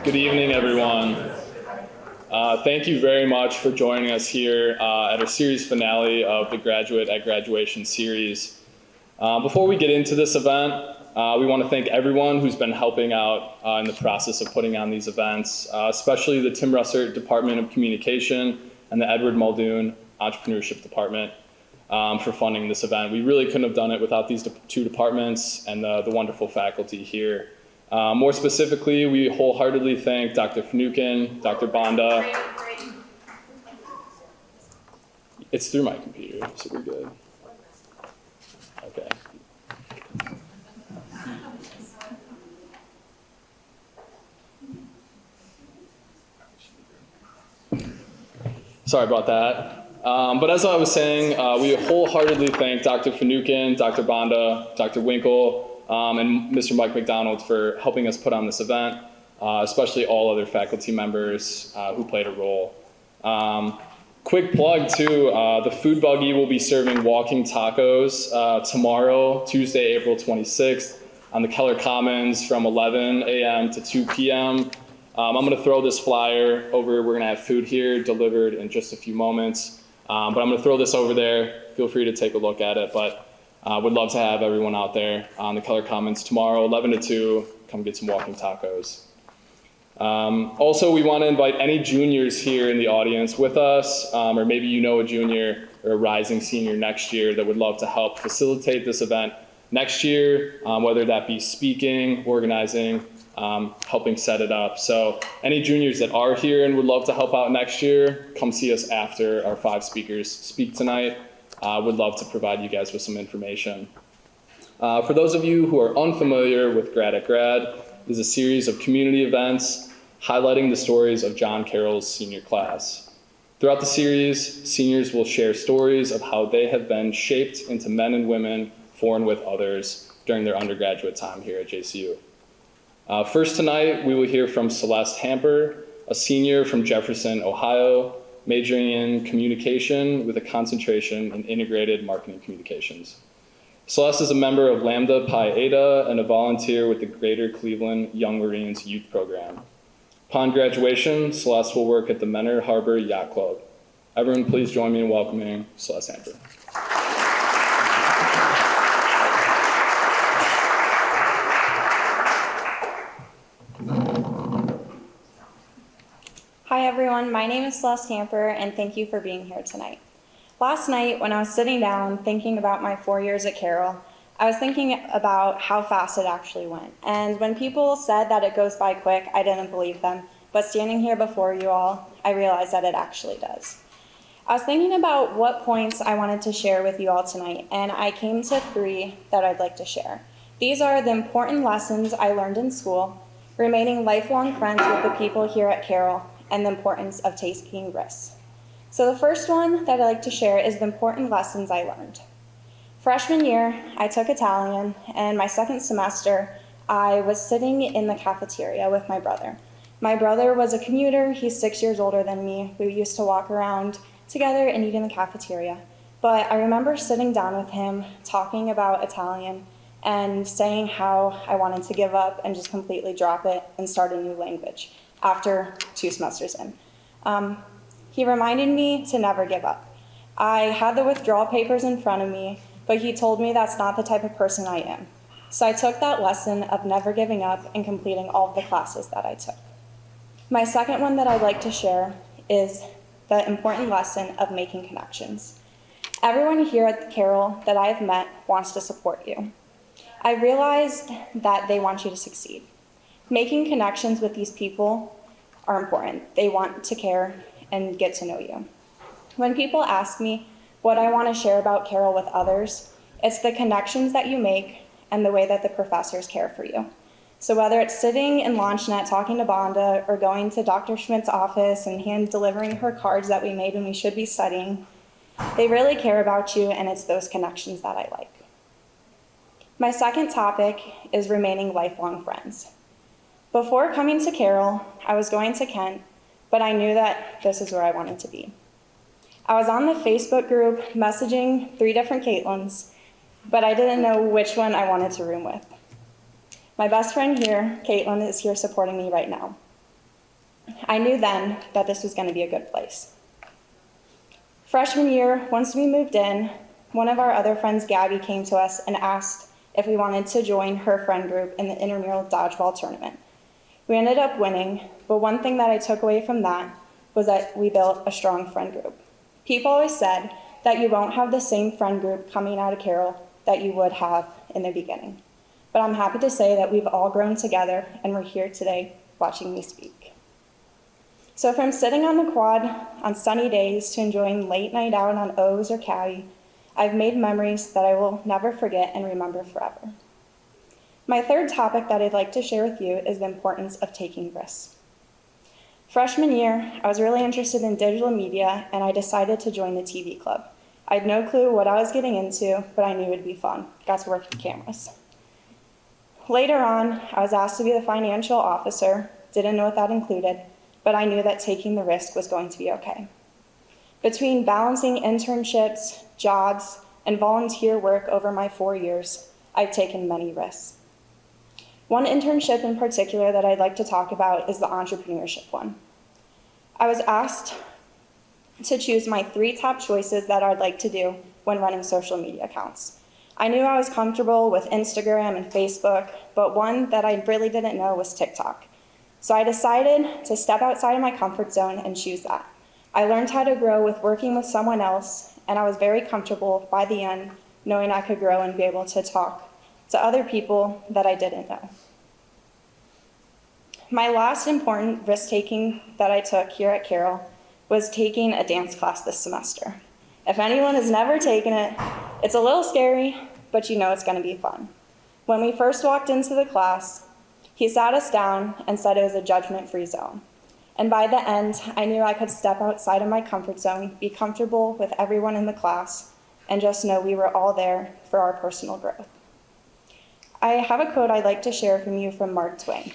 Good evening, everyone. Thank you very much for joining us here at our series finale of the Graduate at Graduation series. Before we get into this event, we want to thank everyone who's been helping out in the process of putting on these events, especially the Tim Russert Department of Communication and the Edward Muldoon Entrepreneurship Department for funding this event. We really couldn't have done it without these two departments and the wonderful faculty here. More specifically, we wholeheartedly thank Dr. Finucane, Dr. Banda. It's through my computer, so we're good. Okay. Sorry about that. But as I was saying, we wholeheartedly thank Dr. Finucane, Dr. Banda, Dr. Winkle, and Mr. Mike McDonald for helping us put on this event, especially all other faculty members who played a role. Quick plug too, the food buggy will be serving walking tacos tomorrow, Tuesday, April 26th, on the Keller Commons from 11 a.m. to 2 p.m. I'm going to throw this flyer over. We're going to have food here delivered in just a few moments, but I'm going to throw this over there. Feel free to take a look at it, but would love to have everyone out there on the Keller Commons tomorrow, 11 to 2. Come get some walking tacos. Also, we want to invite any juniors here in the audience with us, or maybe you know a junior or a rising senior next year that would love to help facilitate this event next year, whether that be speaking, organizing, helping set it up. So any juniors that are here and would love to help out next year, come see us after our 5 speakers speak tonight. Would love to provide you guys with some information. For those of you who are unfamiliar with Grad at Grad, this is a series of community events highlighting the stories of John Carroll's senior class. Throughout the series, seniors will share stories of how they have been shaped into men and women for and with others during their undergraduate time here at JCU. First tonight, we will hear from Celeste HAMPER, a senior from Jefferson, Ohio, majoring in communication with a concentration in integrated marketing communications. Celeste is a member of Lambda Pi Eta and a volunteer with the Greater Cleveland Young Marines Youth Program. Upon graduation, Celeste will work at the Menor Harbor Yacht Club. Everyone, please join me in welcoming Celeste HAMPER. Hi everyone, my name is Celeste HAMPER and thank you for being here tonight. Last night when I was sitting down thinking about my 4 years at Carroll, I was thinking about how fast it actually went. And when people said that it goes by quick, I didn't believe them. But standing here before you all, I realized that it actually does. I was thinking about what points I wanted to share with you all tonight, and I came to 3 that I'd like to share. These are the important lessons I learned in school, remaining lifelong friends with the people here at Carroll, and the importance of taking risks. So the first one that I'd like to share is the important lessons I learned. Freshman year, I took Italian, and my second semester, I was sitting in the cafeteria with my brother. My brother was a commuter. He's 6 years older than me. We used to walk around together and eat in the cafeteria. But I remember sitting down with him, talking about Italian, and saying how I wanted to give up and just completely drop it and start a new language after 2 semesters in. He reminded me to never give up. I had the withdrawal papers in front of me, but he told me that's not the type of person I am. So I took that lesson of never giving up and completing all of the classes that I took. My second one that I'd like to share is the important lesson of making connections. Everyone here at Carroll that I've met wants to support you. I realized that they want you to succeed. Making connections with these people are important. They want to care and get to know you. When people ask me what I want to share about Carroll with others, it's the connections that you make and the way that the professors care for you. So whether it's sitting in LaunchNet talking to Banda or going to Dr. Schmidt's office and hand delivering her cards that we made when we should be studying, they really care about you, and it's those connections that I like. My second topic is remaining lifelong friends. Before coming to Carroll, I was going to Kent, but I knew that this is where I wanted to be. I was on the Facebook group messaging 3 different Caitlyns, but I didn't know which one I wanted to room with. My best friend here, Caitlin, is here supporting me right now. I knew then that this was going to be a good place. Freshman year, once we moved in, one of our other friends, Gabby, came to us and asked if we wanted to join her friend group in the intramural dodgeball tournament. We ended up winning, but one thing that I took away from that was that we built a strong friend group. People always said that you won't have the same friend group coming out of Carroll that you would have in the beginning. But I'm happy to say that we've all grown together and we're here today watching me speak. So from sitting on the quad on sunny days to enjoying late night out on O's or Caddy, I've made memories that I will never forget and remember forever. My third topic that I'd like to share with you is the importance of taking risks. Freshman year, I was really interested in digital media and I decided to join the TV club. I had no clue what I was getting into, but I knew it would be fun. Got to work with cameras. Later on, I was asked to be the financial officer, didn't know what that included, but I knew that taking the risk was going to be okay. Between balancing internships, jobs, and volunteer work over my 4 years, I've taken many risks. One internship in particular that I'd like to talk about is the entrepreneurship one. I was asked to choose my 3 top choices that I'd like to do when running social media accounts. I knew I was comfortable with Instagram and Facebook, but one that I really didn't know was TikTok. So I decided to step outside of my comfort zone and choose that. I learned how to grow with working with someone else, and I was very comfortable by the end knowing I could grow and be able to talk to other people that I didn't know. My last important risk-taking that I took here at Carroll was taking a dance class this semester. If anyone has never taken it, it's a little scary, but you know it's going to be fun. When we first walked into the class, he sat us down and said it was a judgment-free zone. And by the end, I knew I could step outside of my comfort zone, be comfortable with everyone in the class, and just know we were all there for our personal growth. I have a quote I'd like to share from you from Mark Twain.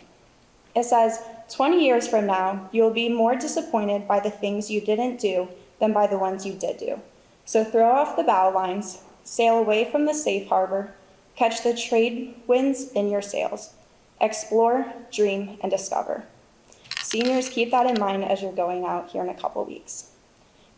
It says, 20 years from now, you will be more disappointed by the things you didn't do than by the ones you did do. So throw off the bow lines, sail away from the safe harbor, catch the trade winds in your sails, explore, dream, and discover. Seniors, keep that in mind as you're going out here in a couple weeks.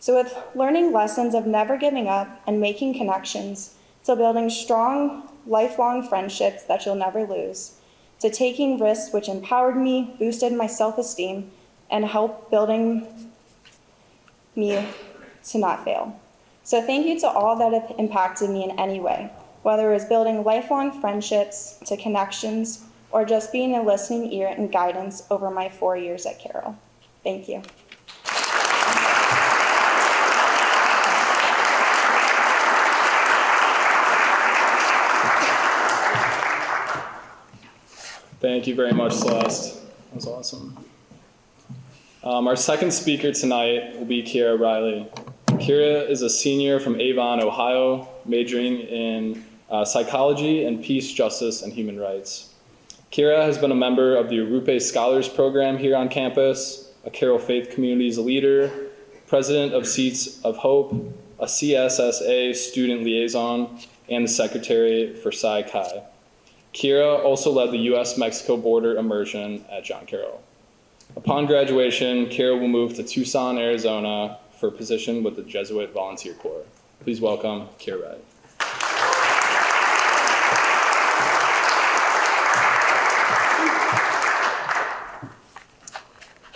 So with learning lessons of never giving up and making connections, to building strong, lifelong friendships that you'll never lose, to taking risks which empowered me, boosted my self-esteem, and helped building me to not fail. So thank you to all that have impacted me in any way, whether it was building lifelong friendships, to connections, or just being a listening ear and guidance over my 4 years at Carroll. Thank you. Thank you very much, Celeste. That was awesome. Our second speaker tonight will be KIERA REILLY. KIERA is a senior from Avon, Ohio, majoring in psychology and peace, justice, and human rights. KIERA has been a member of the Arupe Scholars Program here on campus, a Carroll Faith Communities leader, president of Seats of Hope, a CSSA student liaison, and the secretary for Psi Chi. KIERA also led the U.S.-Mexico border immersion at John Carroll. Upon graduation, KIERA will move to Tucson, Arizona for a position with the Jesuit Volunteer Corps. Please welcome KIERA REILLY.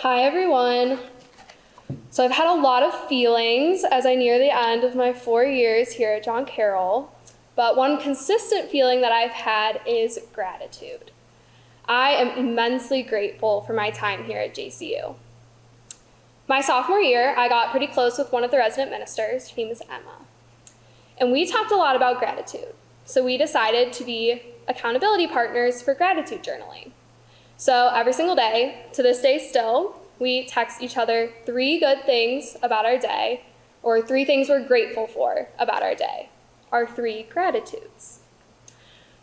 Hi everyone. So I've had a lot of feelings as I near the end of my 4 years here at John Carroll, but one consistent feeling that I've had is gratitude. I am immensely grateful for my time here at JCU. My sophomore year, I got pretty close with one of the resident ministers. Her name is Emma. And we talked a lot about gratitude. So we decided to be accountability partners for gratitude journaling. So every single day, to this day still, we text each other 3 good things about our day, or 3 things we're grateful for about our day, our 3 gratitudes.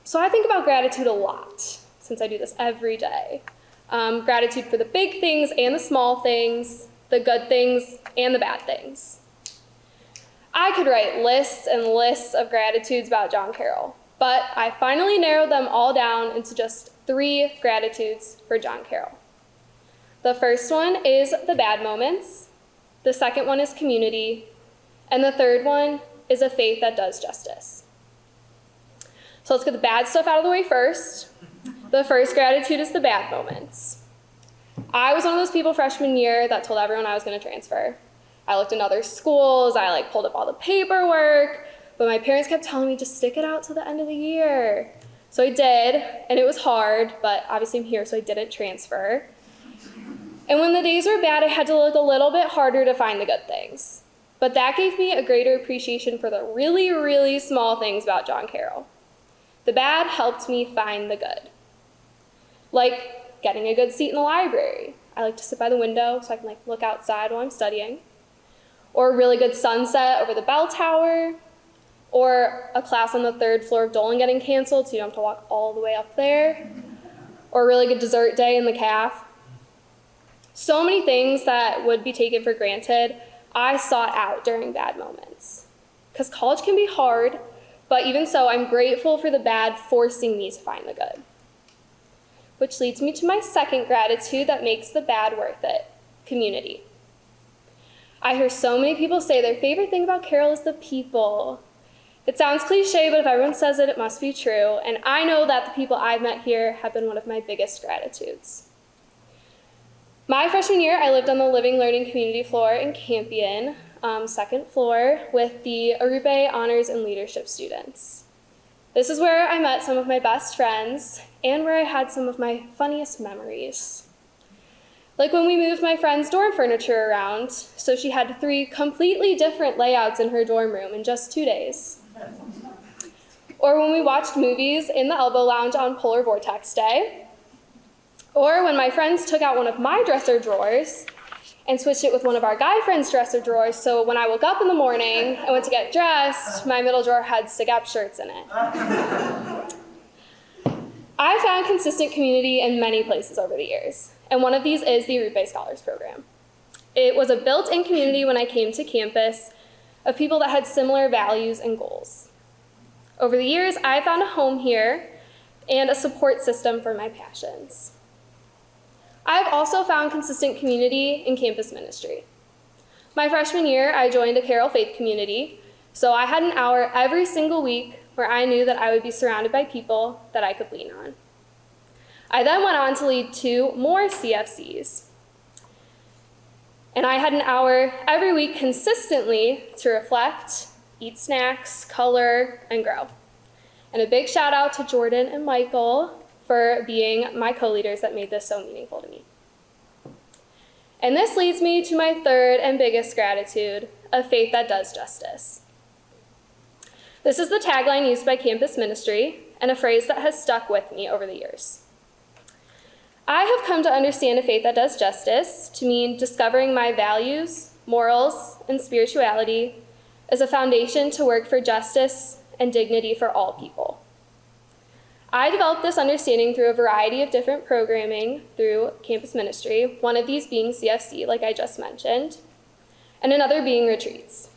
So I think about gratitude a lot, since I do this every day. Gratitude for the big things and the small things, the good things and the bad things. I could write lists and lists of gratitudes about John Carroll, but I finally narrowed them all down into just 3 gratitudes for John Carroll. The first one is the bad moments, the second one is community, and the third one is a faith that does justice. So let's get the bad stuff out of the way first. The first gratitude is the bad moments. I was one of those people freshman year that told everyone I was going to transfer. I looked in other schools, I pulled up all the paperwork, but my parents kept telling me just stick it out till the end of the year. So I did, and it was hard, but obviously I'm here, so I didn't transfer. And when the days were bad, I had to look a little bit harder to find the good things. But that gave me a greater appreciation for the really, really small things about John Carroll. The bad helped me find the good. Like getting a good seat in the library. I like to sit by the window so I can look outside while I'm studying. Or a really good sunset over the bell tower. Or a class on the 3rd floor of Dolan getting canceled so you don't have to walk all the way up there. Or a really good dessert day in the caf. So many things that would be taken for granted, I sought out during bad moments. Because college can be hard, but even so, I'm grateful for the bad forcing me to find the good. Which leads me to my second gratitude that makes the bad worth it, community. I hear so many people say their favorite thing about Carroll is the people. It sounds cliche, but if everyone says it, it must be true. And I know that the people I've met here have been one of my biggest gratitudes. My freshman year, I lived on the Living Learning Community floor in Campion, 2nd floor, with the Arupe Honors and Leadership students. This is where I met some of my best friends and where I had some of my funniest memories. Like when we moved my friend's dorm furniture around, so she had 3 completely different layouts in her dorm room in just 2 days. Or when we watched movies in the Elbow Lounge on Polar Vortex Day. Or when my friends took out one of my dresser drawers and switched it with one of our guy friends' dresser drawers, so when I woke up in the morning and went to get dressed, my middle drawer had SIGAP shirts in it. I found consistent community in many places over the years, and one of these is the Arupe Scholars Program. It was a built-in community when I came to campus of people that had similar values and goals. Over the years, I found a home here and a support system for my passions. I've also found consistent community in campus ministry. My freshman year, I joined a Carroll Faith community, so I had an hour every single week where I knew that I would be surrounded by people that I could lean on. I then went on to lead 2 more CFCs. And I had an hour every week consistently to reflect, eat snacks, color, and grow. And a big shout out to Jordan and Michael for being my co-leaders that made this so meaningful to me. And this leads me to my third and biggest gratitude, a faith that does justice. This is the tagline used by campus ministry and a phrase that has stuck with me over the years. I have come to understand a faith that does justice to mean discovering my values, morals, and spirituality as a foundation to work for justice and dignity for all people. I developed this understanding through a variety of different programming through campus ministry, one of these being CFC, like I just mentioned, and another being retreats.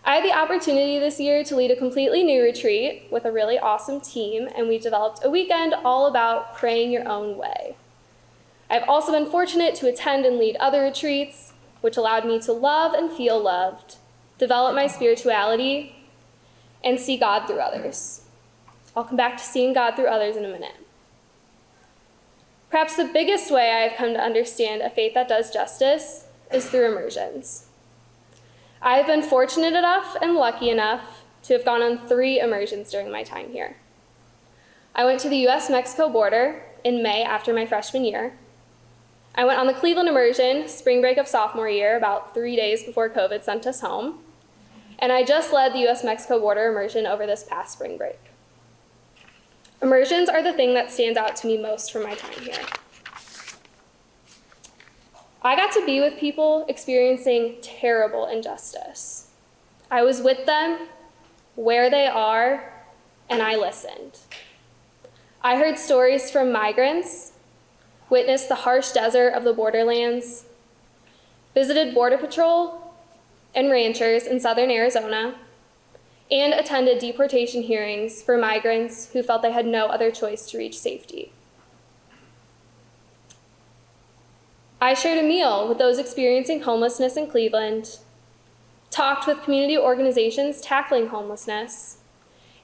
I had the opportunity this year to lead a completely new retreat with a really awesome team, and we developed a weekend all about praying your own way. I've also been fortunate to attend and lead other retreats, which allowed me to love and feel loved, develop my spirituality, and see God through others. I'll come back to seeing God through others in a minute. Perhaps the biggest way I have come to understand a faith that does justice is through immersions. I have been fortunate enough and lucky enough to have gone on 3 immersions during my time here. I went to the US-Mexico border in May after my freshman year. I went on the Cleveland immersion, spring break of sophomore year, about 3 days before COVID sent us home. And I just led the US-Mexico border immersion over this past spring break. Immersions are the thing that stands out to me most from my time here. I got to be with people experiencing terrible injustice. I was with them, where they are, and I listened. I heard stories from migrants, witnessed the harsh desert of the borderlands, visited Border Patrol and ranchers in southern Arizona, and attended deportation hearings for migrants who felt they had no other choice to reach safety. I shared a meal with those experiencing homelessness in Cleveland, talked with community organizations tackling homelessness,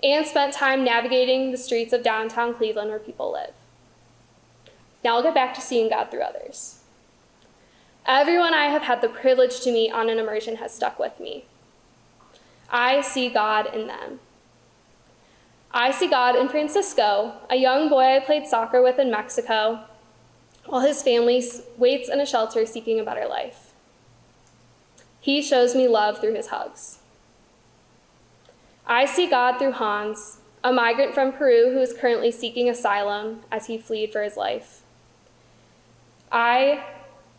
and spent time navigating the streets of downtown Cleveland where people live. Now I'll get back to seeing God through others. Everyone I have had the privilege to meet on an immersion has stuck with me. I see God in them. I see God in Francisco, a young boy I played soccer with in Mexico, while his family waits in a shelter seeking a better life. He shows me love through his hugs. I see God through Hans, a migrant from Peru who is currently seeking asylum as he fled for his life.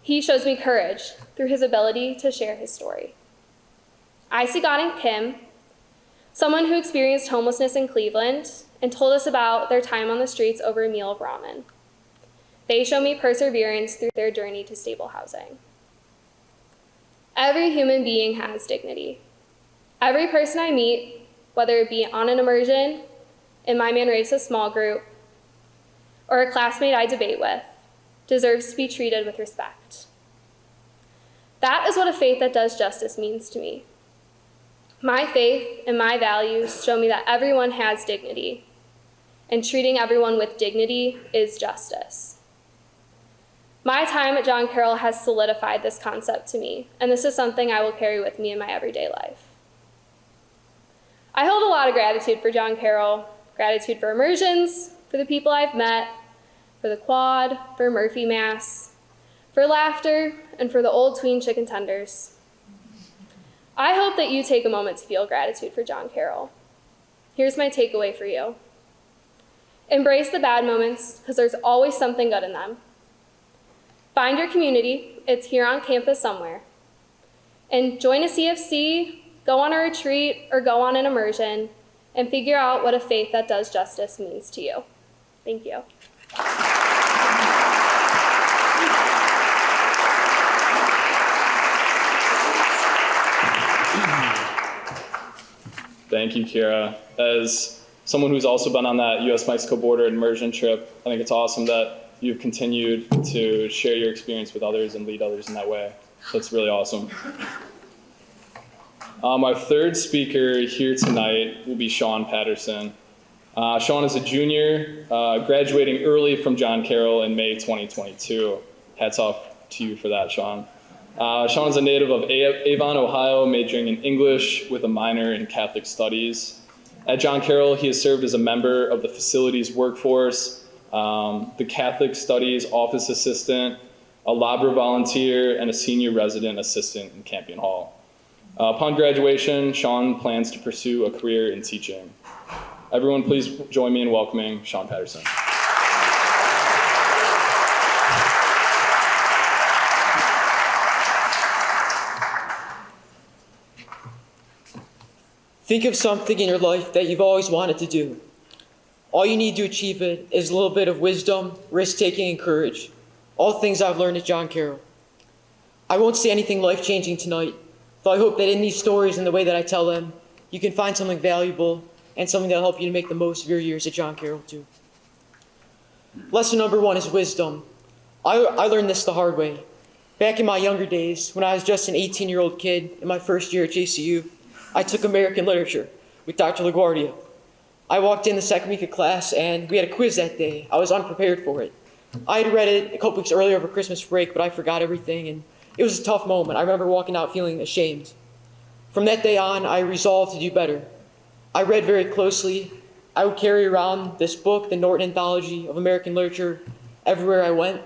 He shows me courage through his ability to share his story. I see God in Kim, someone who experienced homelessness in Cleveland and told us about their time on the streets over a meal of ramen. They show me perseverance through their journey to stable housing. Every human being has dignity. Every person I meet, whether it be on an immersion, in my Manresa small group, or a classmate I debate with, deserves to be treated with respect. That is what a faith that does justice means to me. My faith and my values show me that everyone has dignity, and treating everyone with dignity is justice. My time at John Carroll has solidified this concept to me, and this is something I will carry with me in my everyday life. I hold a lot of gratitude for John Carroll, gratitude for immersions, for the people I've met, for the quad, for Murphy Mass, for laughter, and for the old tween chicken tenders. I hope that you take a moment to feel gratitude for John Carroll. Here's my takeaway for you. Embrace the bad moments, because there's always something good in them. Find your community, it's here on campus somewhere. And join a CFC, go on a retreat, or go on an immersion, and figure out what a faith that does justice means to you. Thank you. Thank you, KIERA. As someone who's also been on that U.S.-Mexico border immersion trip, I think it's awesome that you've continued to share your experience with others and lead others in that way. So it's really awesome. Our third speaker here tonight will be Sean Patterson. Sean is a junior, graduating early from John Carroll in May 2022. Hats off to you for that, Sean. Sean is a native of Avon, Ohio, majoring in English with a minor in Catholic Studies. At John Carroll, he has served as a member of the facilities workforce, the Catholic Studies office assistant, a Labra volunteer, and a senior resident assistant in Campion Hall. Upon graduation, Sean plans to pursue a career in teaching. Everyone, please join me in welcoming Sean Patterson. Think of something in your life that you've always wanted to do. All you need to achieve it is a little bit of wisdom, risk-taking, and courage. All things I've learned at John Carroll. I won't say anything life-changing tonight, though I hope that in these stories and the way that I tell them, you can find something valuable and something that'll help you to make the most of your years at John Carroll too. Lesson number 1 is wisdom. I learned this the hard way. Back in my younger days, when I was just an 18-year-old kid in my first year at JCU, I took American literature with Dr. LaGuardia. I walked in the second week of class and we had a quiz that day. I was unprepared for it. I had read it a couple weeks earlier over Christmas break, but I forgot everything and it was a tough moment. I remember walking out feeling ashamed. From that day on, I resolved to do better. I read very closely. I would carry around this book, the Norton Anthology of American Literature, everywhere I went.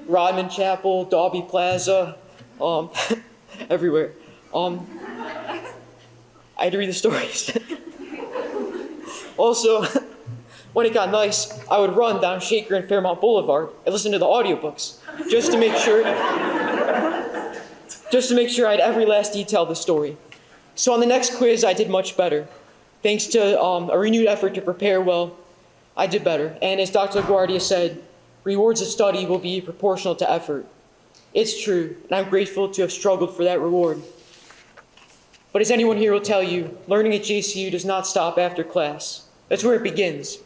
Rodman Chapel, Dalby Plaza, everywhere. I had to read the stories. Also, when it got nice, I would run down Shaker and Fairmount Boulevard and listen to the audiobooks just to make sure I had every last detail of the story. So on the next quiz, I did much better. Thanks to a renewed effort to prepare well, I did better. And as Dr. LaGuardia said, rewards of study will be proportional to effort. It's true, and I'm grateful to have struggled for that reward. But as anyone here will tell you, learning at JCU does not stop after class. That's where it begins.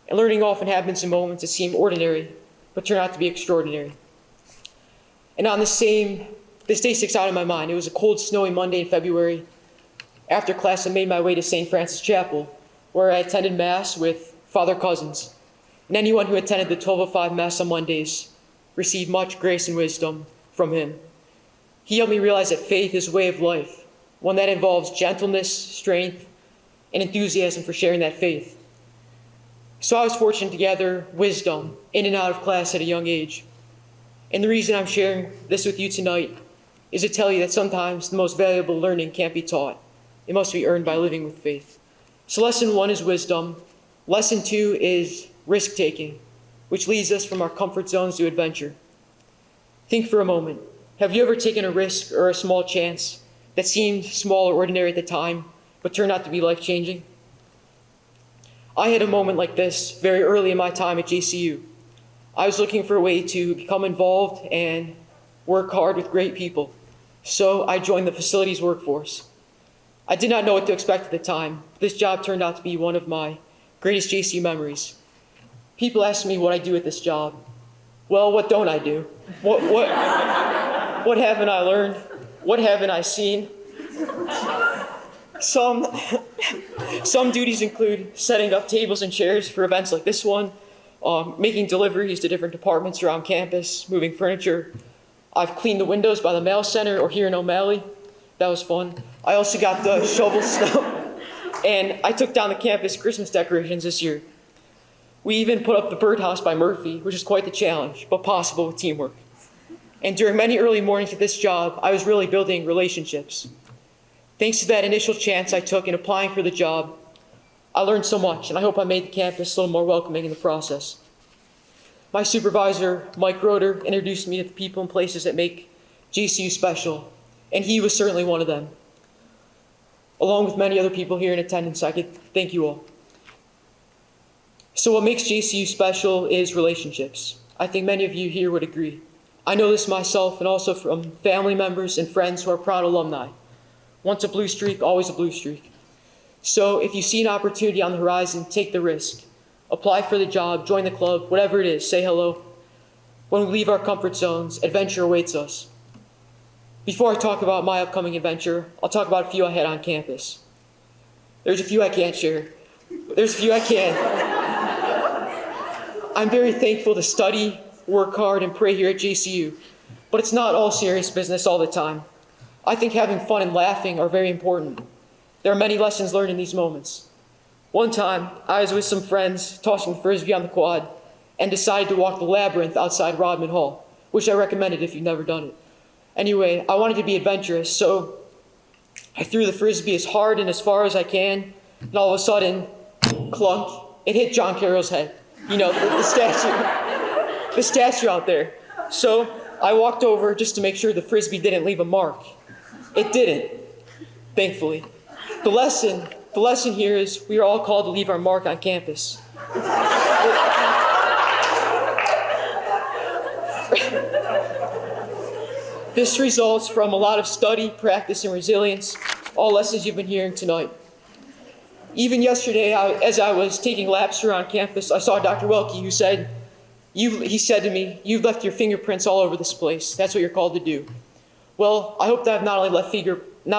And learning often happens in moments that seem ordinary, but turn out to be extraordinary. And this day sticks out in my mind. It was a cold, snowy Monday in February. After class, I made my way to St. Francis Chapel, where I attended Mass with Father Cousins. And anyone who attended the 12:05 Mass on Mondays received much grace and wisdom from him. He helped me realize that faith is a way of life, one that involves gentleness, strength, and enthusiasm for sharing that faith. So I was fortunate to gather wisdom in and out of class at a young age. And the reason I'm sharing this with you tonight is to tell you that sometimes the most valuable learning can't be taught. It must be earned by living with faith. So lesson 1 is wisdom. Lesson 2 is risk-taking, which leads us from our comfort zones to adventure. Think for a moment. Have you ever taken a risk or a small chance that seemed small or ordinary at the time, but turned out to be life-changing? I had a moment like this very early in my time at JCU. I was looking for a way to become involved and work hard with great people, so I joined the facilities workforce. I did not know what to expect at the time. This job turned out to be one of my greatest JCU memories. People ask me what I do at this job. Well, what don't I do? What haven't I learned? What haven't I seen? Some duties include setting up tables and chairs for events like this one, making deliveries to different departments around campus, moving furniture. I've cleaned the windows by the mail center or here in O'Malley. That was fun. I also got to shovel snow, and I took down the campus Christmas decorations this year. We even put up the birdhouse by Murphy, which is quite the challenge, but possible with teamwork. And during many early mornings at this job, I was really building relationships. Thanks to that initial chance I took in applying for the job, I learned so much, and I hope I made the campus a little more welcoming in the process. My supervisor, Mike Roeder, introduced me to the people and places that make JCU special, and he was certainly one of them. Along with many other people here in attendance, I could thank you all. So what makes JCU special is relationships. I think many of you here would agree. I know this myself and also from family members and friends who are proud alumni. Once a blue streak, always a blue streak. So if you see an opportunity on the horizon, take the risk. Apply for the job, join the club, whatever it is, say hello. When we leave our comfort zones, adventure awaits us. Before I talk about my upcoming adventure, I'll talk about a few I had on campus. There's a few I can't share. There's a few I can. I'm very thankful to study, work hard, and pray here at JCU, but it's not all serious business all the time. I think having fun and laughing are very important. There are many lessons learned in these moments. One time, I was with some friends tossing frisbee on the quad and decided to walk the labyrinth outside Rodman Hall, which I recommended if you've never done it. Anyway, I wanted to be adventurous, so I threw the frisbee as hard and as far as I can, and all of a sudden, clunk, it hit John Carroll's head. You know, the statue out there. So I walked over just to make sure the frisbee didn't leave a mark. It didn't, thankfully. The lesson here is we are all called to leave our mark on campus. This results from a lot of study, practice, and resilience, all lessons you've been hearing tonight. Even yesterday, as I was taking laps around campus, I saw Dr. Welke, who said, he said to me, "You've left your fingerprints all over this place. That's what you're called to do." Well, I hope that I've not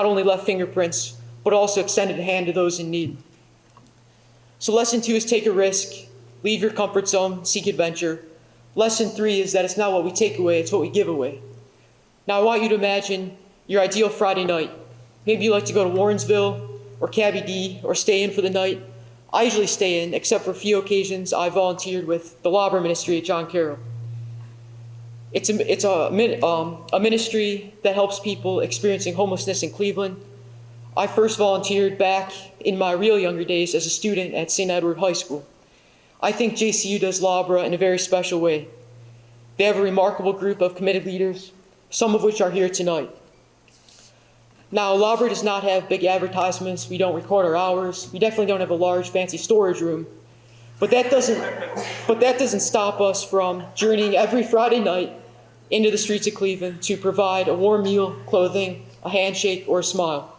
only left fingerprints, but also extended a hand to those in need. So lesson 2 is take a risk, leave your comfort zone, seek adventure. Lesson 3 is that it's not what we take away, it's what we give away. Now I want you to imagine your ideal Friday night. Maybe you like to go to Warrensville, or Cabby D, or stay in for the night. I usually stay in, except for a few occasions I volunteered with the Lauber Ministry at John Carroll. It's a ministry that helps people experiencing homelessness in Cleveland. I first volunteered back in my real younger days as a student at St. Edward High School. I think JCU does Labra in a very special way. They have a remarkable group of committed leaders, some of which are here tonight. Now, Labra does not have big advertisements. We don't record our hours. We definitely don't have a large, fancy storage room. But that doesn't stop us from journeying every Friday night into the streets of Cleveland to provide a warm meal, clothing, a handshake, or a smile.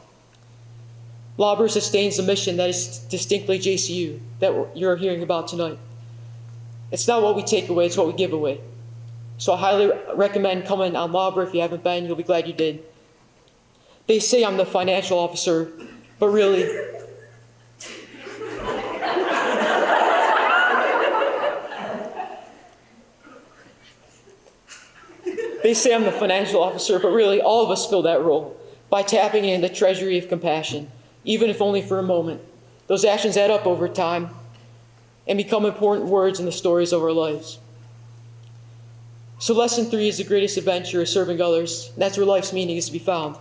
Labra sustains the mission that is distinctly JCU that you're hearing about tonight. It's not what we take away, it's what we give away. So I highly recommend coming on LABRA. If you haven't been, you'll be glad you did. They say I'm the financial officer, but really, all of us fill that role by tapping into the treasury of compassion, even if only for a moment. Those actions add up over time and become important words in the stories of our lives. So lesson 3 is the greatest adventure is serving others, and that's where life's meaning is to be found.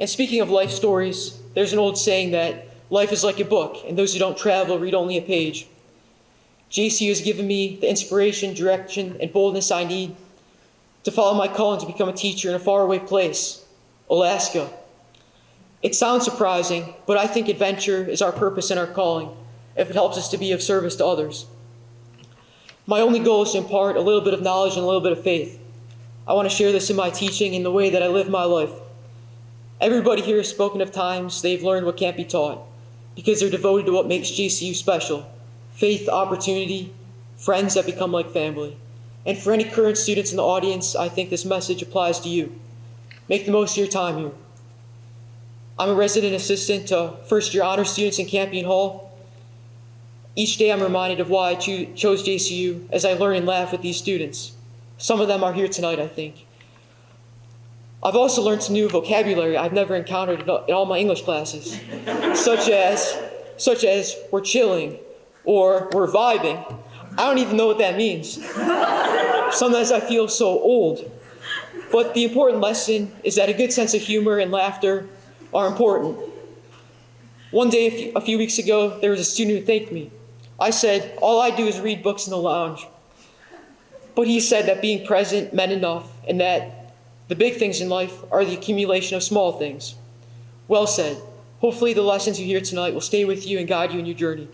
And speaking of life stories, there's an old saying that life is like a book, and those who don't travel read only a page. JCU has given me the inspiration, direction, and boldness I need to follow my calling to become a teacher in a faraway place, Alaska. It sounds surprising, but I think adventure is our purpose and our calling, if it helps us to be of service to others. My only goal is to impart a little bit of knowledge and a little bit of faith. I want to share this in my teaching in the way that I live my life. Everybody here has spoken of times they've learned what can't be taught, because they're devoted to what makes JCU special: faith, opportunity, friends that become like family. And for any current students in the audience, I think this message applies to you. Make the most of your time here. I'm a resident assistant to first-year honor students in Campion Hall. Each day I'm reminded of why I chose JCU as I learn and laugh with these students. Some of them are here tonight, I think. I've also learned some new vocabulary I've never encountered in all my English classes, such as we're chilling or we're vibing. I don't even know what that means. Sometimes I feel so old. But the important lesson is that a good sense of humor and laughter are important. One day, a few weeks ago, there was a student who thanked me. I said, all I do is read books in the lounge. But he said that being present meant enough, and that the big things in life are the accumulation of small things. Well said. Hopefully the lessons you hear tonight will stay with you and guide you in your journey.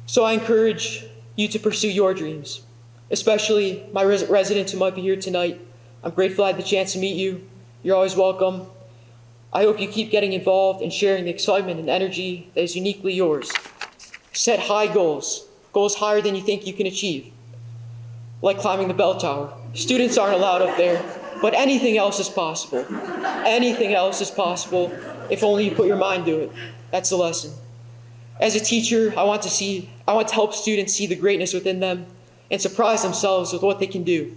So I encourage you to pursue your dreams, especially my residents who might be here tonight. I'm grateful I had the chance to meet you. You're always welcome. I hope you keep getting involved and sharing the excitement and energy that is uniquely yours. Set high goals, goals higher than you think you can achieve, like climbing the bell tower. Students aren't allowed up there, but anything else is possible. Anything else is possible if only you put your mind to it. That's the lesson. As a teacher, I want to help students see the greatness within them and surprise themselves with what they can do.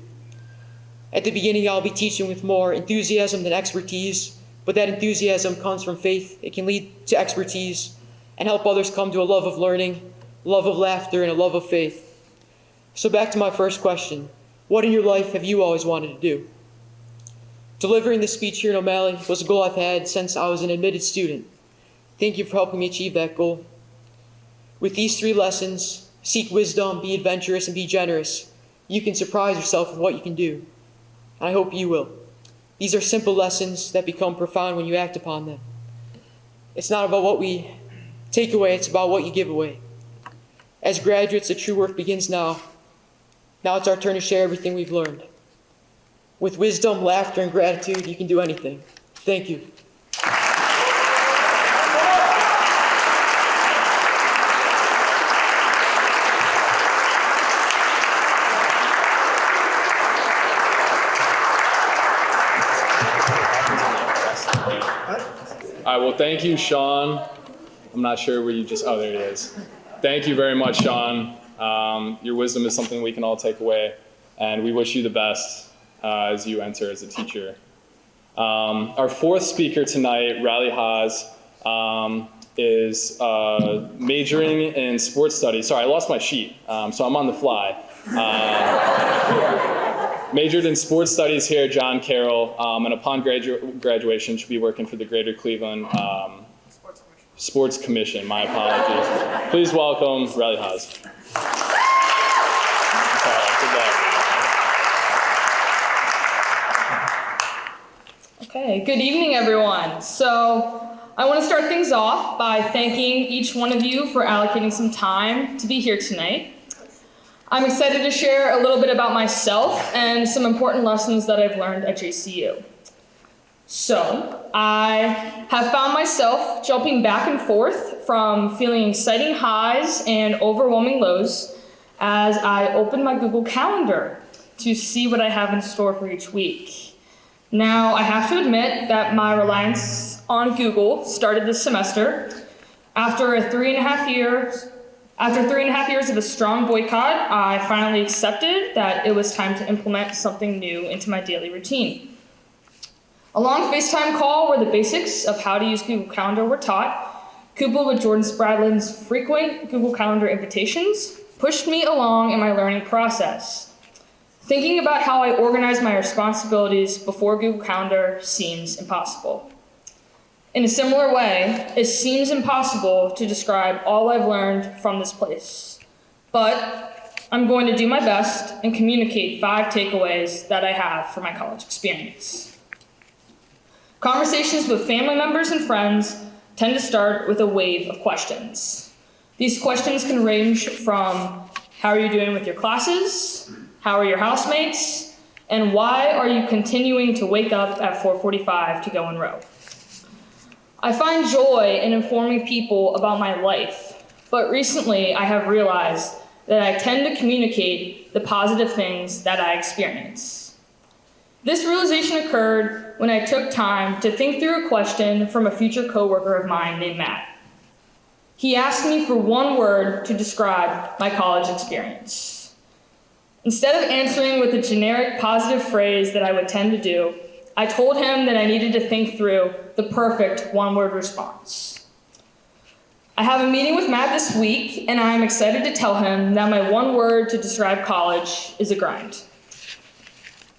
At the beginning, I'll be teaching with more enthusiasm than expertise, but that enthusiasm comes from faith. It can lead to expertise and help others come to a love of learning, love of laughter, and a love of faith. So back to my first question. What in your life have you always wanted to do? Delivering this speech here in O'Malley was a goal I've had since I was an admitted student. Thank you for helping me achieve that goal. With these 3 lessons, seek wisdom, be adventurous, and be generous, you can surprise yourself with what you can do. And I hope you will. These are simple lessons that become profound when you act upon them. It's not about what we take away, it's about what you give away. As graduates, the true work begins now. Now it's our turn to share everything we've learned. With wisdom, laughter, and gratitude, you can do anything. Thank you. All right, well, thank you, Sean. I'm not sure where you just, oh, there it is. Thank you very much, Sean. Your wisdom is something we can all take away, and we wish you the best as you enter as a teacher. Our 4th speaker tonight, REILLY HAAS, is majoring in sports studies. Sorry, I lost my sheet, so I'm on the fly. Majored in sports studies here at John Carroll, and upon graduation should be working for the Greater Cleveland Sports Commission. My apologies. Please welcome REILLY HAAS. Okay, good evening, everyone. So I want to start things off by thanking each one of you for allocating some time to be here tonight. I'm excited to share a little bit about myself and some important lessons that I've learned at JCU. So, I have found myself jumping back and forth from feeling exciting highs and overwhelming lows as I open my Google Calendar to see what I have in store for each week. Now, I have to admit that my reliance on Google started this semester. After 3.5 years of a strong boycott, I finally accepted that it was time to implement something new into my daily routine. A long FaceTime call where the basics of how to use Google Calendar were taught, coupled with Jordan Spradlin's frequent Google Calendar invitations, pushed me along in my learning process. Thinking about how I organize my responsibilities before Google Calendar seems impossible. In a similar way, it seems impossible to describe all I've learned from this place. But I'm going to do my best and communicate 5 takeaways that I have from my college experience. Conversations with family members and friends tend to start with a wave of questions. These questions can range from, how are you doing with your classes? How are your housemates? And why are you continuing to wake up at 4:45 to go and row? I find joy in informing people about my life, but recently I have realized that I tend to communicate the positive things that I experience. This realization occurred when I took time to think through a question from a future coworker of mine named Matt. He asked me for one word to describe my college experience. Instead of answering with a generic positive phrase that I would tend to do, I told him that I needed to think through the perfect one-word response. I have a meeting with Matt this week, and I am excited to tell him that my one word to describe college is a grind.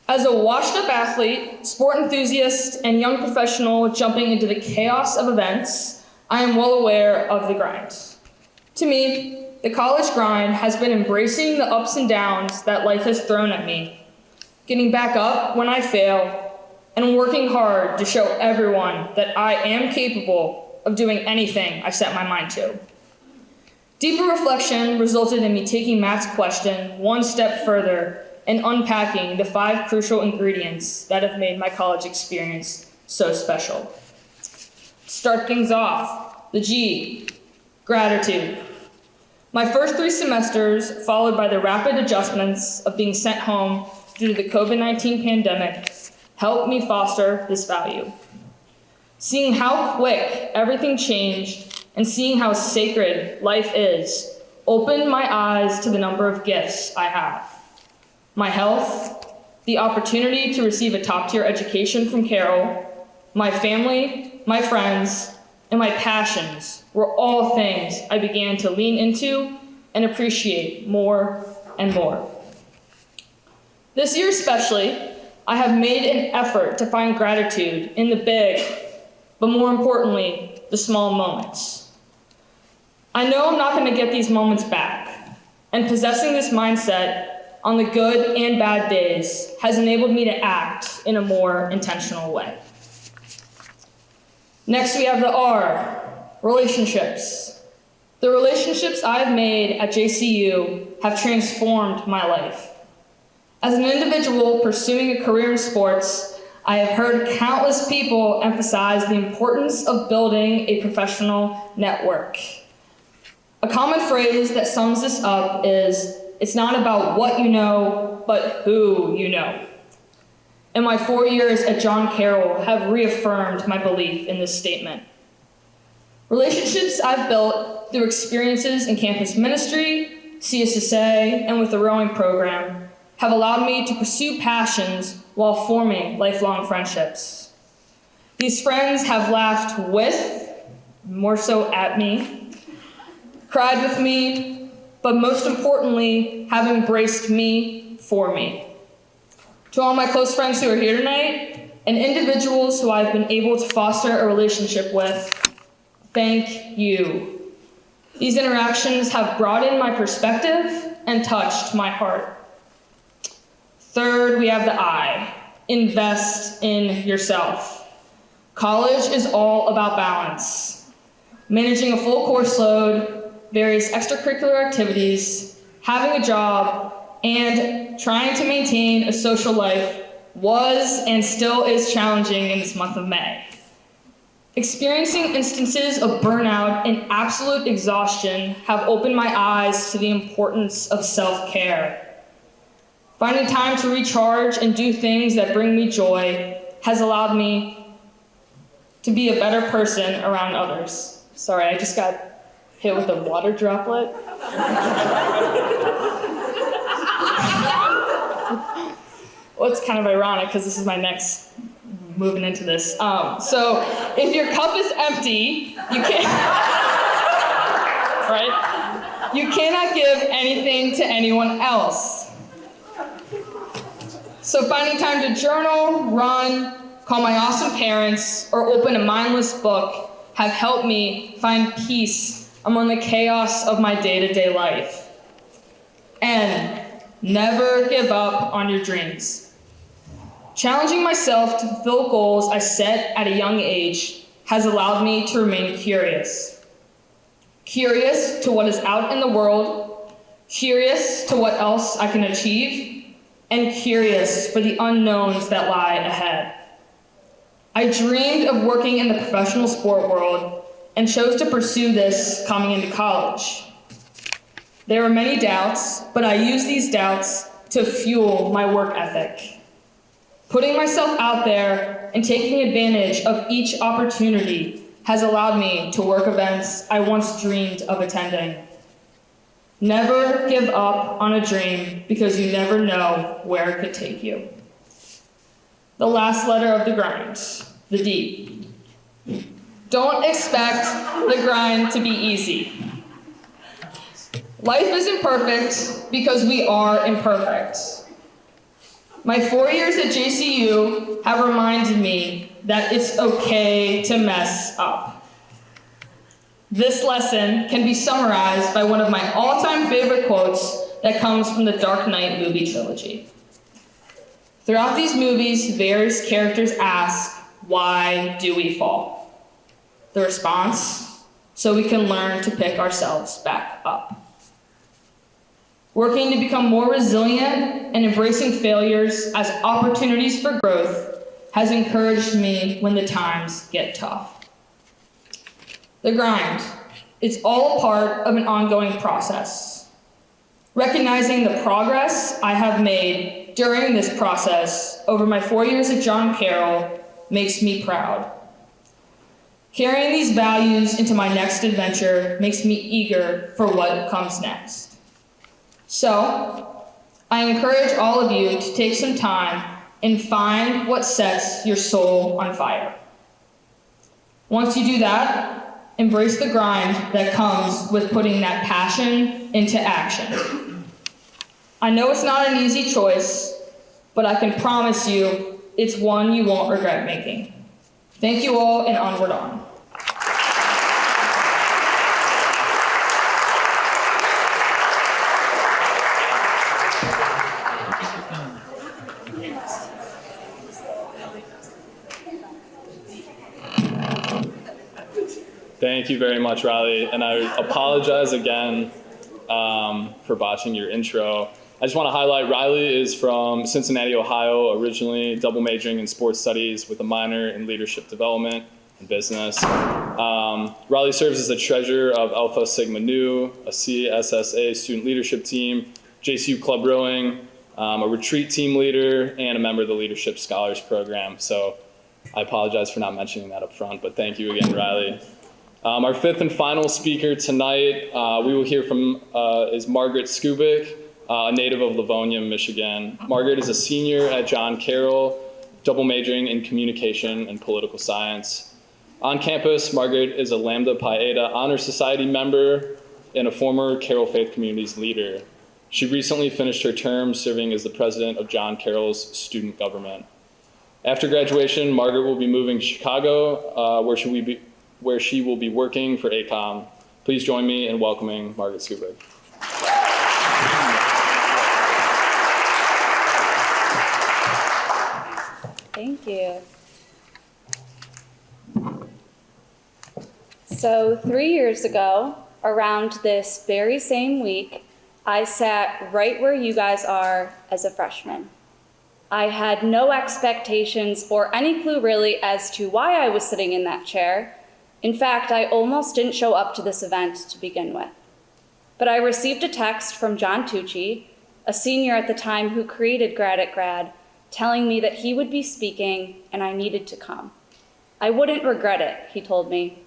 As a washed-up athlete, sport enthusiast, and young professional jumping into the chaos of events, I am well aware of the grind. To me, the college grind has been embracing the ups and downs that life has thrown at me, getting back up when I fail, and working hard to show everyone that I am capable of doing anything I set my mind to. Deeper reflection resulted in me taking Matt's question one step further and unpacking the 5 crucial ingredients that have made my college experience so special. To start things off, the G, gratitude. My first 3 semesters, followed by the rapid adjustments of being sent home due to the COVID-19 pandemic, helped me foster this value. Seeing how quick everything changed and seeing how sacred life is opened my eyes to the number of gifts I have. My health, the opportunity to receive a top-tier education from Carroll, my family, my friends, and my passions were all things I began to lean into and appreciate more and more. This year especially, I have made an effort to find gratitude in the big, but more importantly, the small moments. I know I'm not going to get these moments back, and possessing this mindset on the good and bad days has enabled me to act in a more intentional way. Next, we have the R, relationships. The relationships I've made at JCU have transformed my life. As an individual pursuing a career in sports, I have heard countless people emphasize the importance of building a professional network. A common phrase that sums this up is, it's not about what you know, but who you know. And my 4 years at John Carroll have reaffirmed my belief in this statement. Relationships I've built through experiences in campus ministry, CSSA, and with the rowing program have allowed me to pursue passions while forming lifelong friendships. These friends have laughed with, more so at me, cried with me, but most importantly, have embraced me for me. To all my close friends who are here tonight, and individuals who I've been able to foster a relationship with, thank you. These interactions have broadened my perspective and touched my heart. Third, we have the I, invest in yourself. College is all about balance. Managing a full course load, various extracurricular activities, having a job, and trying to maintain a social life was and still is challenging in this month of May. Experiencing instances of burnout and absolute exhaustion have opened my eyes to the importance of self-care. Finding time to recharge and do things that bring me joy has allowed me to be a better person around others. Sorry, I just got hit with a water droplet. Well, it's kind of ironic because this is my next moving into this. So if your cup is empty, you can't, right? You cannot give anything to anyone else. So finding time to journal, run, call my awesome parents, or open a mindless book have helped me find peace among the chaos of my day-to-day life. And never give up on your dreams. Challenging myself to fulfill goals I set at a young age has allowed me to remain curious. Curious to what is out in the world, curious to what else I can achieve, and curious for the unknowns that lie ahead. I dreamed of working in the professional sport world and chose to pursue this coming into college. There were many doubts, but I used these doubts to fuel my work ethic. Putting myself out there and taking advantage of each opportunity has allowed me to work events I once dreamed of attending. Never give up on a dream because you never know where it could take you. The last letter of the grind, the D. Don't expect the grind to be easy. Life isn't perfect because we are imperfect. My 4 years at JCU have reminded me that it's okay to mess up. This lesson can be summarized by one of my all-time favorite quotes that comes from the Dark Knight movie trilogy. Throughout these movies, various characters ask, "Why do we fall?" The response, so we can learn to pick ourselves back up. Working to become more resilient and embracing failures as opportunities for growth has encouraged me when the times get tough. The grind. It's all a part of an ongoing process. Recognizing the progress I have made during this process over my 4 years at John Carroll makes me proud. Carrying these values into my next adventure makes me eager for what comes next. So, I encourage all of you to take some time and find what sets your soul on fire. Once you do that, embrace the grind that comes with putting that passion into action. I know it's not an easy choice, but I can promise you it's one you won't regret making. Thank you all, and onward on. Thank you very much, Riley, and I apologize again for botching your intro. I just want to highlight Riley is from Cincinnati, Ohio, originally double majoring in sports studies with a minor in leadership development and business. Riley serves as the treasurer of Alpha Sigma Nu, a CSSA student leadership team, JCU Club Rowing, a retreat team leader, and a member of the Leadership Scholars Program. So I apologize for not mentioning that up front, but thank you again, Riley. Our fifth and final speaker tonight we will hear from is Margaret Skubik, a native of Livonia, Michigan. Margaret is a senior at John Carroll, double majoring in communication and political science. On campus, Margaret is a Lambda Pi Eta Honor Society member and a former Carroll Faith Communities leader. She recently finished her term serving as the president of John Carroll's student government. After graduation, Margaret will be moving to Chicago, where she will be working for ACOM. Please join me in welcoming Margaret Skubik. Thank you. So 3 years ago, around this very same week, I sat right where you guys are as a freshman. I had no expectations or any clue really as to why I was sitting in that chair. In fact, I almost didn't show up to this event to begin with. But I received a text from John Tucci, a senior at the time who created Grad at Grad, telling me that he would be speaking and I needed to come. I wouldn't regret it, he told me.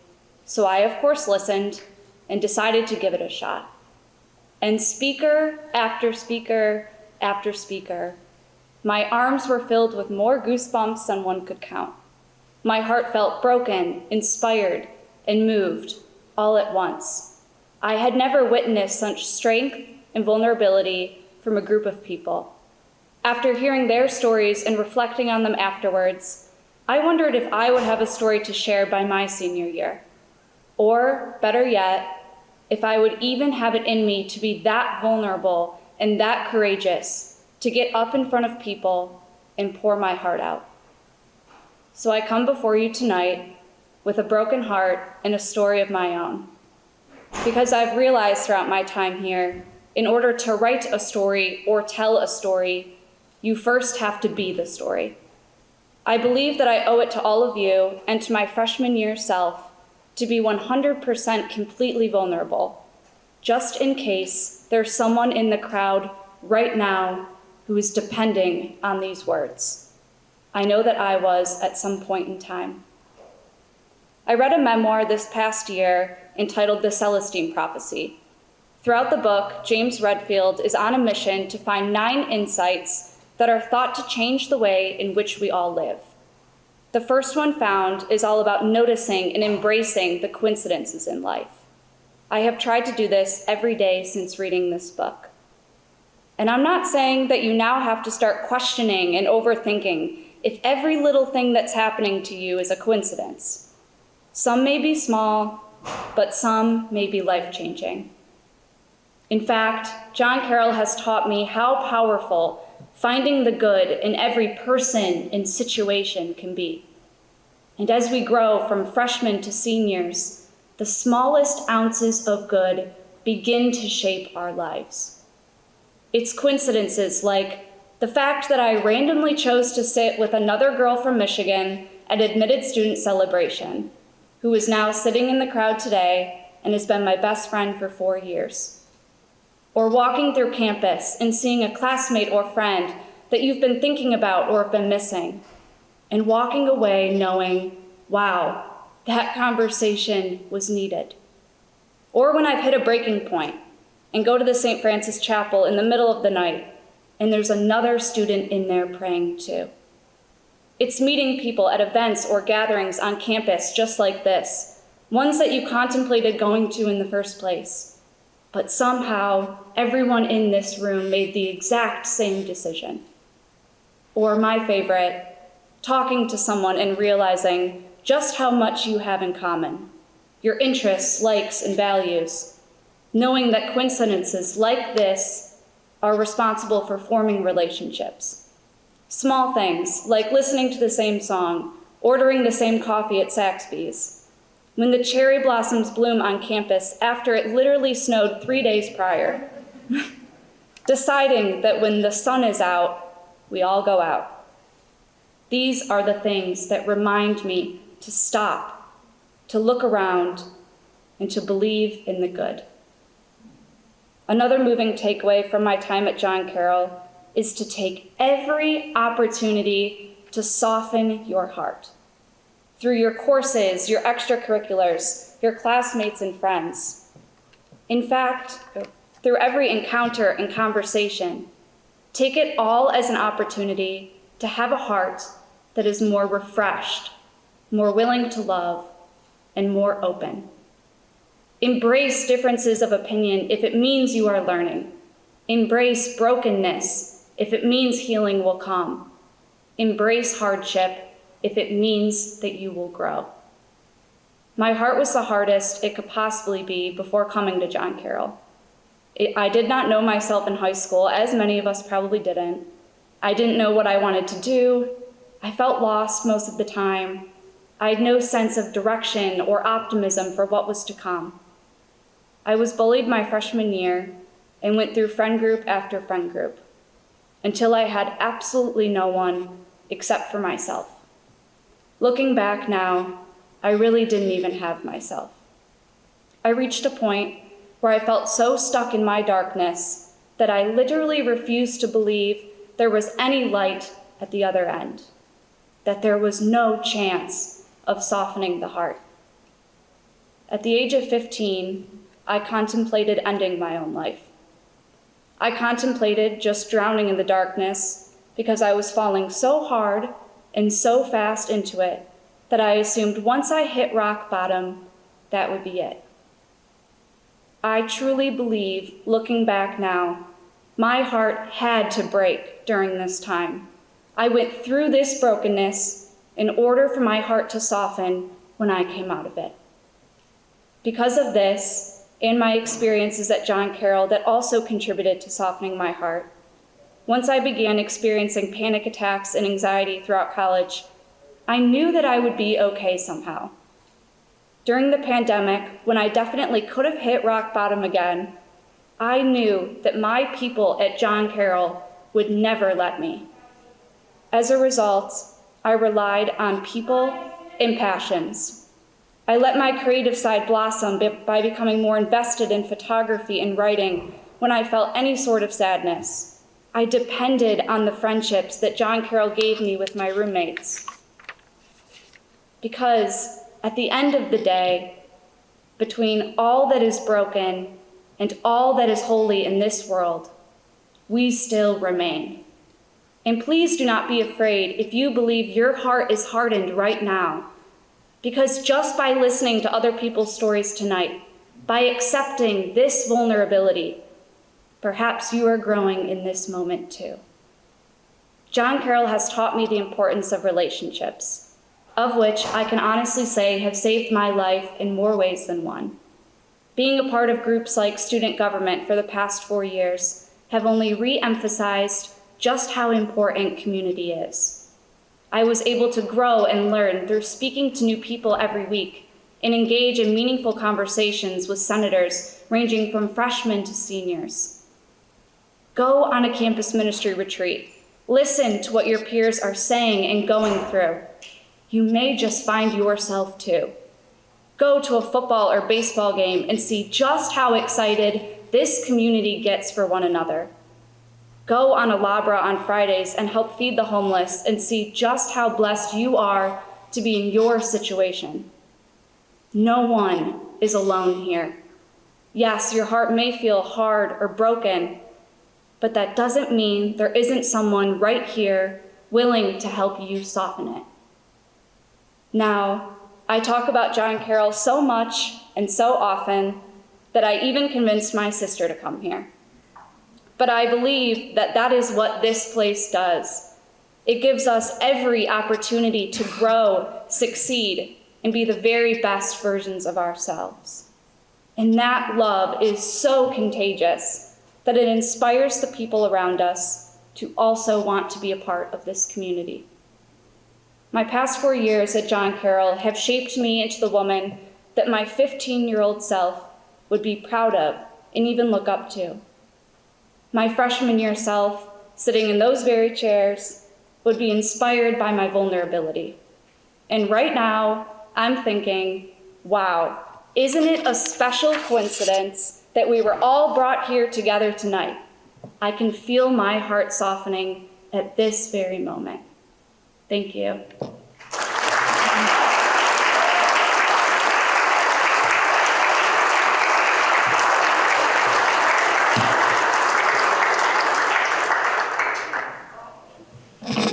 So I, of course, listened and decided to give it a shot. And speaker after speaker after speaker, my arms were filled with more goosebumps than one could count. My heart felt broken, inspired, and moved all at once. I had never witnessed such strength and vulnerability from a group of people. After hearing their stories and reflecting on them afterwards, I wondered if I would have a story to share by my senior year. Or, better yet, if I would even have it in me to be that vulnerable and that courageous to get up in front of people and pour my heart out. So I come before you tonight with a broken heart and a story of my own. Because I've realized throughout my time here, in order to write a story or tell a story, you first have to be the story. I believe that I owe it to all of you and to my freshman year self to be 100% completely vulnerable, just in case there's someone in the crowd right now who is depending on these words. I know that I was at some point in time. I read a memoir this past year entitled The CELESTE Prophecy. Throughout the book, James Redfield is on a mission to find 9 insights that are thought to change the way in which we all live. The first one found is all about noticing and embracing the coincidences in life. I have tried to do this every day since reading this book. And I'm not saying that you now have to start questioning and overthinking if every little thing that's happening to you is a coincidence. Some may be small, but some may be life-changing. In fact, John Carroll has taught me how powerful finding the good in every person and situation can be. And as we grow from freshmen to seniors, the smallest ounces of good begin to shape our lives. It's coincidences like the fact that I randomly chose to sit with another girl from Michigan at admitted student celebration, who is now sitting in the crowd today and has been my best friend for 4 years. Or walking through campus and seeing a classmate or friend that you've been thinking about or have been missing, and walking away knowing, wow, that conversation was needed. Or when I've hit a breaking point and go to the St. Francis Chapel in the middle of the night, and there's another student in there praying too. It's meeting people at events or gatherings on campus just like this, ones that you contemplated going to in the first place. But somehow, everyone in this room made the exact same decision. Or my favorite, talking to someone and realizing just how much you have in common, your interests, likes, and values, knowing that coincidences like this are responsible for forming relationships. Small things, like listening to the same song, ordering the same coffee at Saxby's, when the cherry blossoms bloom on campus after it literally snowed 3 days prior, deciding that when the sun is out, we all go out. These are the things that remind me to stop, to look around, and to believe in the good. Another moving takeaway from my time at John Carroll is to take every opportunity to soften your heart. Through your courses, your extracurriculars, your classmates and friends. In fact, through every encounter and conversation, take it all as an opportunity to have a heart that is more refreshed, more willing to love, and more open. Embrace differences of opinion if it means you are learning. Embrace brokenness if it means healing will come. Embrace hardship if it means that you will grow. My heart was the hardest it could possibly be before coming to John Carroll. I did not know myself in high school, as many of us probably didn't. I didn't know what I wanted to do. I felt lost most of the time. I had no sense of direction or optimism for what was to come. I was bullied my freshman year and went through friend group after friend group. until I had absolutely no one except for myself. Looking back now, I really didn't even have myself. I reached a point where I felt so stuck in my darkness that I literally refused to believe there was any light at the other end, that there was no chance of softening the heart. At the age of 15, I contemplated ending my own life. I contemplated just drowning in the darkness because I was falling so hard and so fast into it that I assumed once I hit rock bottom, that would be it. I truly believe, looking back now, my heart had to break during this time. I went through this brokenness in order for my heart to soften when I came out of it. Because of this, and my experiences at John Carroll that also contributed to softening my heart, once I began experiencing panic attacks and anxiety throughout college, I knew that I would be okay somehow. During the pandemic, when I definitely could have hit rock bottom again, I knew that my people at John Carroll would never let me. As a result, I relied on people and passions. I let my creative side blossom by becoming more invested in photography and writing when I felt any sort of sadness. I depended on the friendships that John Carroll gave me with my roommates. Because at the end of the day, between all that is broken and all that is holy in this world, we still remain. And please do not be afraid if you believe your heart is hardened right now, because just by listening to other people's stories tonight, by accepting this vulnerability, perhaps you are growing in this moment too. John Carroll has taught me the importance of relationships, of which I can honestly say have saved my life in more ways than one. Being a part of groups like student government for the past 4 years have only re-emphasized just how important community is. I was able to grow and learn through speaking to new people every week and engage in meaningful conversations with senators ranging from freshmen to seniors. Go on a campus ministry retreat. Listen to what your peers are saying and going through. You may just find yourself too. Go to a football or baseball game and see just how excited this community gets for one another. Go on a Labra on Fridays and help feed the homeless and see just how blessed you are to be in your situation. No one is alone here. Yes, your heart may feel hard or broken, but that doesn't mean there isn't someone right here willing to help you soften it. Now, I talk about John Carroll so much and so often that I even convinced my sister to come here. But I believe that that is what this place does. It gives us every opportunity to grow, succeed, and be the very best versions of ourselves. And that love is so contagious that it inspires the people around us to also want to be a part of this community. My past 4 years at John Carroll have shaped me into the woman that my 15-year-old self would be proud of and even look up to. My freshman year self, sitting in those very chairs, would be inspired by my vulnerability. And right now, I'm thinking, wow, isn't it a special coincidence that we were all brought here together tonight? I can feel my heart softening at this very moment. Thank you.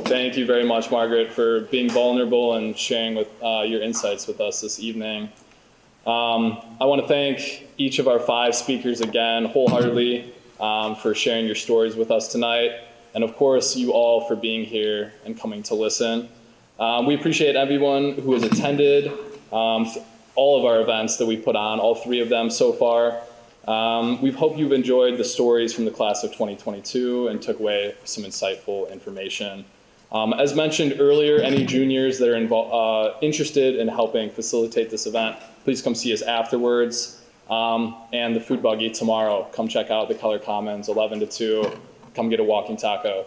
Thank you very much, Margaret, for being vulnerable and sharing with your insights with us this evening. I want to thank each of our 5 speakers again, wholeheartedly, for sharing your stories with us tonight. And of course, you all for being here and coming to listen. We appreciate everyone who has attended all of our events that we put on, all 3 of them so far. We hope you've enjoyed the stories from the class of 2022 and took away some insightful information. As mentioned earlier, any juniors that are interested in helping facilitate this event, please come see us afterwards. And the food buggy tomorrow, come check out the Color Commons, 11 to 2. Come get a walking taco.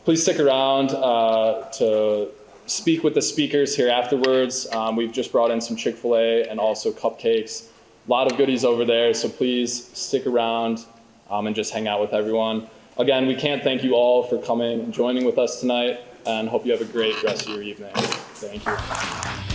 Please stick around to speak with the speakers here afterwards. We've just brought in some Chick-fil-A and also cupcakes. A lot of goodies over there, so please stick around and just hang out with everyone. Again, we can't thank you all for coming and joining with us tonight, and hope you have a great rest of your evening. Thank you.